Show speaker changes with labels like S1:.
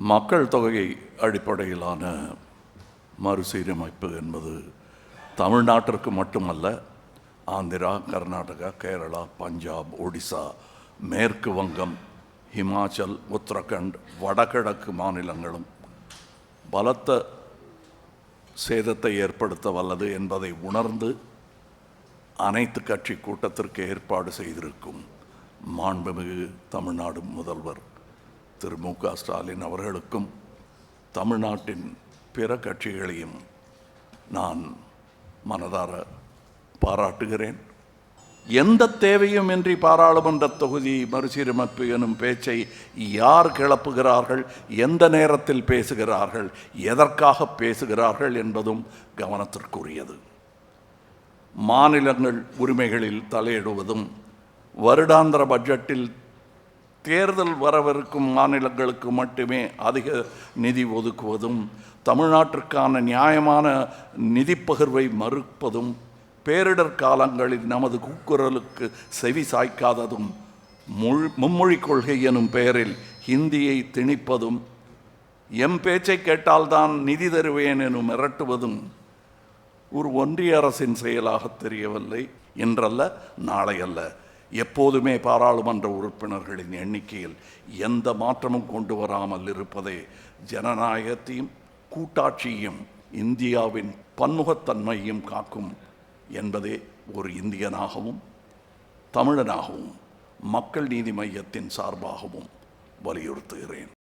S1: மக்கள் தொகை அடிப்படையிலான மறுசீரமைப்பு என்பது தமிழ்நாட்டிற்கு மட்டுமல்ல, ஆந்திரா, கர்நாடகா, கேரளா, பஞ்சாப், ஒடிசா, மேற்கு வங்கம், ஹிமாச்சல், உத்தரகண்ட், வடகிழக்கு மாநிலங்களும் பலத்த சேதத்தை ஏற்படுத்த வல்லது என்பதை உணர்ந்து அனைத்து கட்சி கூட்டத்திற்கு ஏற்பாடு செய்திருக்கும் மாண்புமிகு தமிழ்நாடு முதல்வர் திரு மு.க. ஸ்டாலின் அவர்களுக்கும் தமிழ்நாட்டின் பிற கட்சிகளையும் நான் மனதார பாராட்டுகிறேன். எந்த தேவையும் இன்றி பாராளுமன்ற தொகுதி மறுசீரமைப்பு எனும் பேச்சை யார் கிளப்புகிறார்கள், எந்த நேரத்தில் பேசுகிறார்கள், எதற்காக பேசுகிறார்கள் என்பதும் கவனத்திற்குரியது. மாநிலங்கள் உரிமைகளில் தலையிடுவதும், வருடாந்திர பட்ஜெட்டில் தேர்தல் வரவிருக்கும் மாநிலங்களுக்கு மட்டுமே அதிக நிதி ஒதுக்குவதும், தமிழ்நாட்டிற்கான நியாயமான நிதி பகிர்வை மறுப்பதும், பேரிடர் காலங்களில் நமது கூக்குரலுக்கு செவி சாய்க்காததும், மும்மொழி கொள்கை எனும் பெயரில் ஹிந்தியை திணிப்பதும், எம் பேச்சை கேட்டால்தான் நிதி தருவேன் எனும் மிரட்டுவதும் ஒரு ஒன்றிய அரசின் செயலாக தெரியவில்லை. இன்றல்ல, நாளை அல்ல, எப்போதுமே பாராளுமன்ற உறுப்பினர்களின் எண்ணிக்கையில் எந்த மாற்றமும் கொண்டு வராமல் இருப்பதே ஜனநாயகத்தையும் கூட்டாட்சியையும் இந்தியாவின் பன்முகத்தன்மையும் காக்கும் என்பதே ஒரு இந்தியனாகவும் தமிழனாகவும் மக்கள் நீதி மையத்தின் சார்பாகவும் வலியுறுத்துகிறேன்.